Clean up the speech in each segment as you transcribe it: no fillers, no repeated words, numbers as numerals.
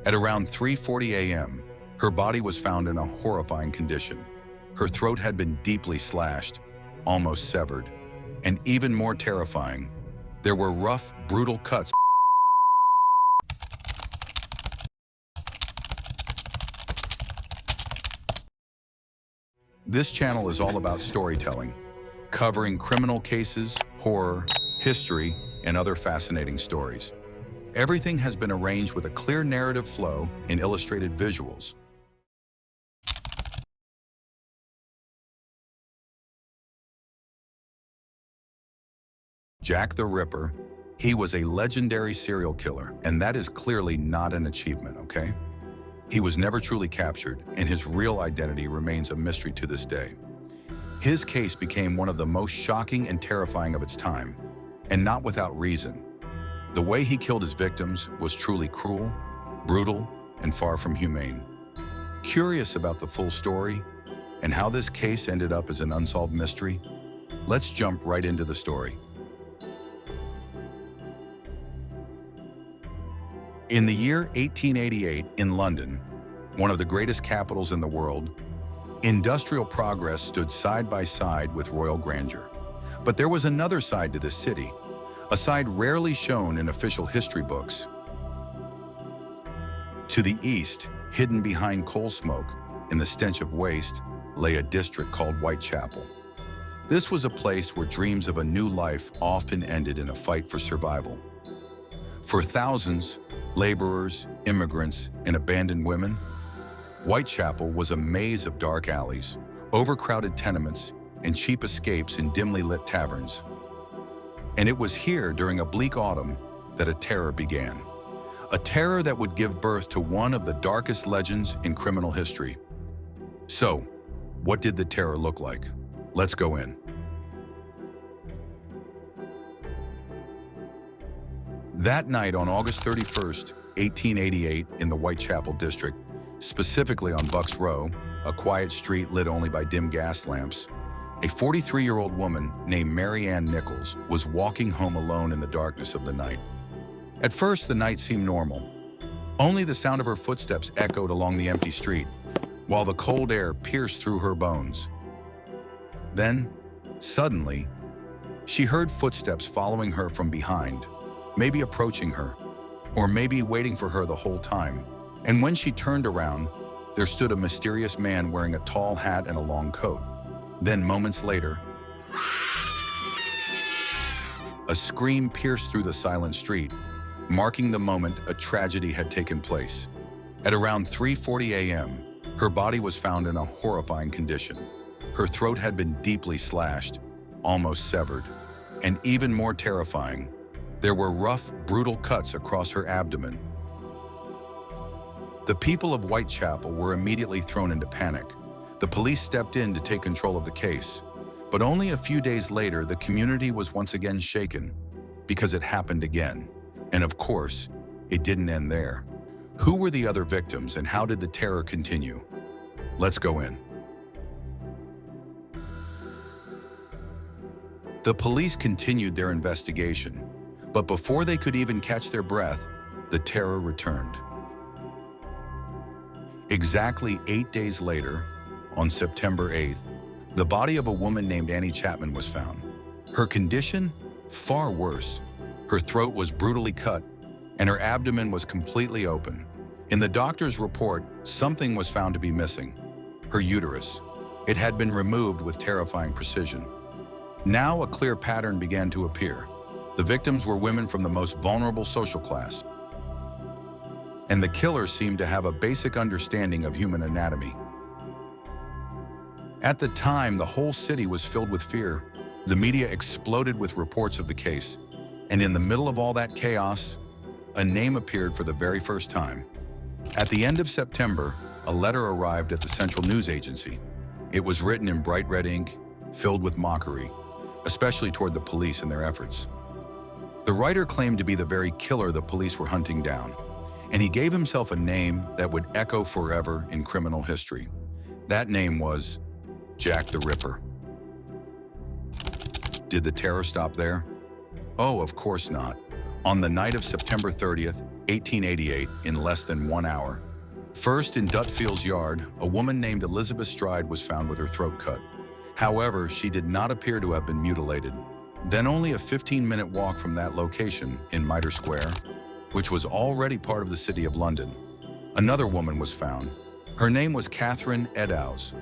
At around 3:40 a.m., her body was found in a horrifying condition. Her throat had been deeply slashed, almost severed, and even more terrifying, there were rough, brutal cuts. This channel is all about storytelling, covering criminal cases, horror, history, and other fascinating stories. Everything has been arranged with a clear narrative flow and illustrated visuals. Jack the Ripper, he was a legendary serial killer, and that is clearly not an achievement, okay? He was never truly captured, and his real identity remains a mystery to this day. His case became one of the most shocking and terrifying of its time, and not without reason. The way he killed his victims was truly cruel, brutal, and far from humane. Curious about the full story and how this case ended up as an unsolved mystery? Let's jump right into the story. In the year 1888 in London, one of the greatest capitals in the world, industrial progress stood side by side with royal grandeur. But there was another side to this city, a side rarely shown in official history books. To the east, hidden behind coal smoke and the stench of waste, lay a district called Whitechapel. This was a place where dreams of a new life often ended in a fight for survival. For thousands, laborers, immigrants, and abandoned women, Whitechapel was a maze of dark alleys, overcrowded tenements, and cheap escapes in dimly lit taverns. And it was here during a bleak autumn that a terror began. A terror that would give birth to one of the darkest legends in criminal history. So, what did the terror look like? Let's go in. That night on August 31st, 1888, in the Whitechapel district, specifically on Bucks Row, a quiet street lit only by dim gas lamps, a 43-year-old woman named Mary Ann Nichols was walking home alone in the darkness of the night. At first, the night seemed normal. Only the sound of her footsteps echoed along the empty street, while the cold air pierced through her bones. Then, suddenly, she heard footsteps following her from behind, maybe approaching her, or maybe waiting for her the whole time. And when she turned around, there stood a mysterious man wearing a tall hat and a long coat. Then, moments later, a scream pierced through the silent street, marking the moment a tragedy had taken place. At around 3:40 a.m., her body was found in a horrifying condition. Her throat had been deeply slashed, almost severed, and even more terrifying, there were rough, brutal cuts across her abdomen. The people of Whitechapel were immediately thrown into panic. The police stepped in to take control of the case. But only a few days later, the community was once again shaken, because it happened again. And of course, it didn't end there. Who were the other victims and how did the terror continue? Let's go in. The police continued their investigation, but before they could even catch their breath, the terror returned. Exactly 8 days later, on September 8th, the body of a woman named Annie Chapman was found. Her condition? Far worse. Her throat was brutally cut, and her abdomen was completely open. In the doctor's report, something was found to be missing: her uterus. It had been removed with terrifying precision. Now a clear pattern began to appear. The victims were women from the most vulnerable social class. And the killer seemed to have a basic understanding of human anatomy. At the time, the whole city was filled with fear. The media exploded with reports of the case. And in the middle of all that chaos, a name appeared for the very first time. At the end of September, a letter arrived at the Central News Agency. It was written in bright red ink, filled with mockery, especially toward the police and their efforts. The writer claimed to be the very killer the police were hunting down, and he gave himself a name that would echo forever in criminal history. That name was Jack the Ripper. Did the terror stop there? Oh, of course not. On the night of September 30th, 1888, in less than 1 hour. First, in Dutfield's yard, a woman named Elizabeth Stride was found with her throat cut. However, she did not appear to have been mutilated. Then only a 15-minute walk from that location, in Mitre Square, which was already part of the City of London, another woman was found. Her name was Catherine Eddowes,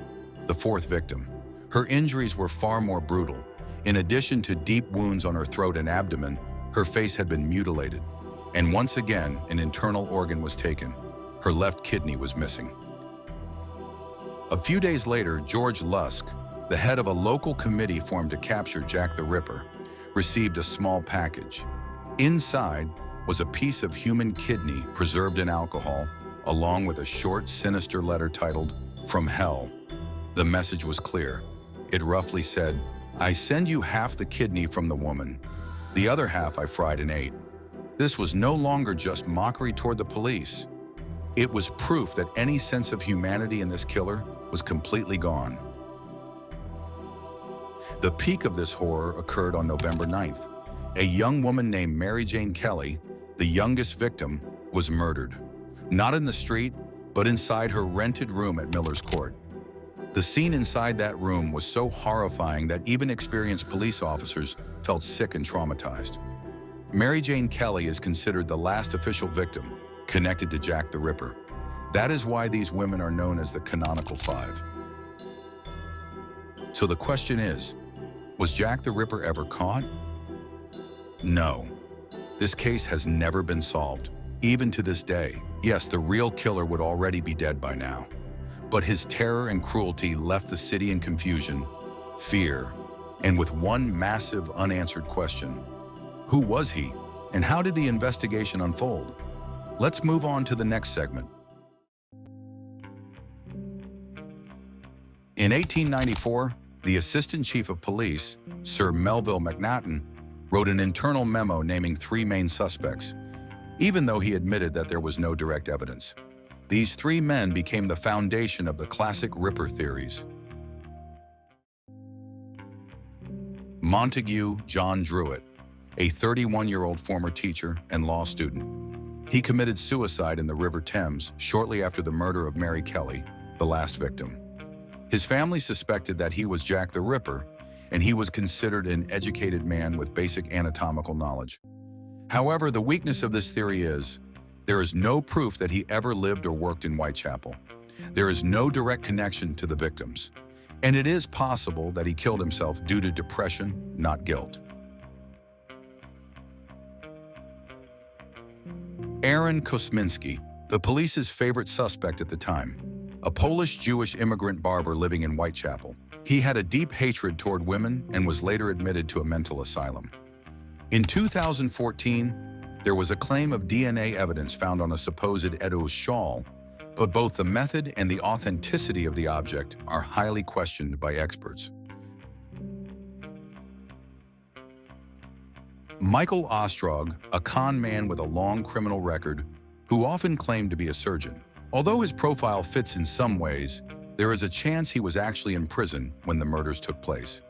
the fourth victim. Her injuries were far more brutal. In addition to deep wounds on her throat and abdomen, her face had been mutilated. And once again, an internal organ was taken. Her left kidney was missing. A few days later, George Lusk, the head of a local committee formed to capture Jack the Ripper, received a small package. Inside was a piece of human kidney preserved in alcohol, along with a short, sinister letter titled, "From Hell." The message was clear. It roughly said, "I send you half the kidney from the woman. The other half I fried and ate." This was no longer just mockery toward the police. It was proof that any sense of humanity in this killer was completely gone. The peak of this horror occurred on November 9th. A young woman named Mary Jane Kelly, the youngest victim, was murdered. Not in the street, but inside her rented room at Miller's Court. The scene inside that room was so horrifying that even experienced police officers felt sick and traumatized. Mary Jane Kelly is considered the last official victim connected to Jack the Ripper. That is why these women are known as the Canonical Five. So the question is, was Jack the Ripper ever caught? No. This case has never been solved, even to this day. Yes, the real killer would already be dead by now. But his terror and cruelty left the city in confusion, fear, and with one massive unanswered question. Who was he, and how did the investigation unfold? Let's move on to the next segment. In 1894, the Assistant Chief of Police, Sir Melville Macnaghten, wrote an internal memo naming 3 main suspects, even though he admitted that there was no direct evidence. These 3 men became the foundation of the classic Ripper theories. Montague John Druitt, a 31-year-old former teacher and law student. He committed suicide in the River Thames shortly after the murder of Mary Kelly, the last victim. His family suspected that he was Jack the Ripper, and he was considered an educated man with basic anatomical knowledge. However, the weakness of this theory is, there is no proof that he ever lived or worked in Whitechapel. There is no direct connection to the victims, and it is possible that he killed himself due to depression, not guilt. Aaron Kosminski, the police's favorite suspect at the time, a Polish-Jewish immigrant barber living in Whitechapel. He had a deep hatred toward women and was later admitted to a mental asylum. In 2014, there was a claim of DNA evidence found on a supposed Eddowes shawl, but both the method and the authenticity of the object are highly questioned by experts. Michael Ostrog, a con man with a long criminal record, who often claimed to be a surgeon. Although his profile fits in some ways, there is a chance he was actually in prison when the murders took place.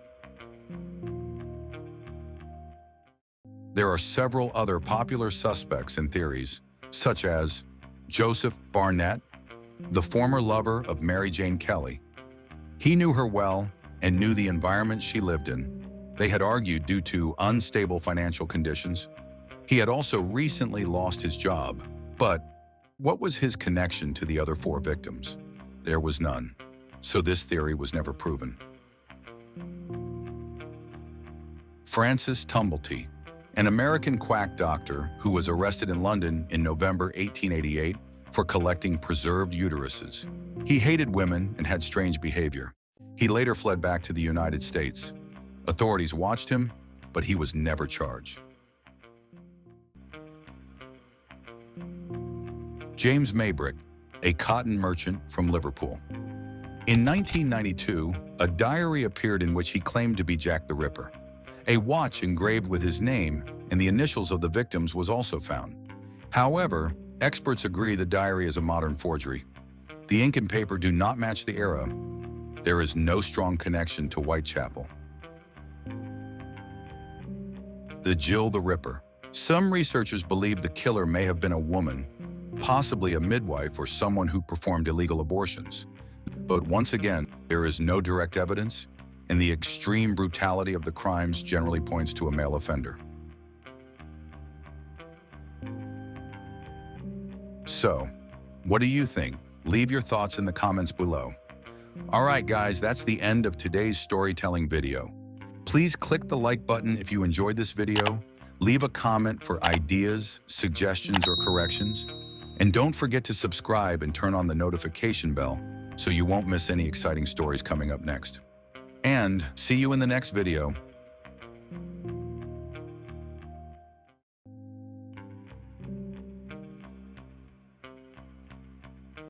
There are several other popular suspects and theories, such as Joseph Barnett, the former lover of Mary Jane Kelly. He knew her well and knew the environment she lived in. They had argued due to unstable financial conditions. He had also recently lost his job, but what was his connection to the other 4 victims? There was none, so this theory was never proven. Francis Tumblety, an American quack doctor who was arrested in London in November 1888 for collecting preserved uteruses. He hated women and had strange behavior. He later fled back to the United States. Authorities watched him, but he was never charged. James Maybrick, a cotton merchant from Liverpool. In 1992, a diary appeared in which he claimed to be Jack the Ripper. A watch engraved with his name and the initials of the victims was also found. However, experts agree the diary is a modern forgery. The ink and paper do not match the era. There is no strong connection to Whitechapel. The Jill the Ripper. Some researchers believe the killer may have been a woman, possibly a midwife or someone who performed illegal abortions. But once again, there is no direct evidence, and the extreme brutality of the crimes generally points to a male offender. So, what do you think? Leave your thoughts in the comments below. All right, guys, that's the end of today's storytelling video. Please click the like button if you enjoyed this video, leave a comment for ideas, suggestions, or corrections, and don't forget to subscribe and turn on the notification bell so you won't miss any exciting stories coming up next. And see you in the next video.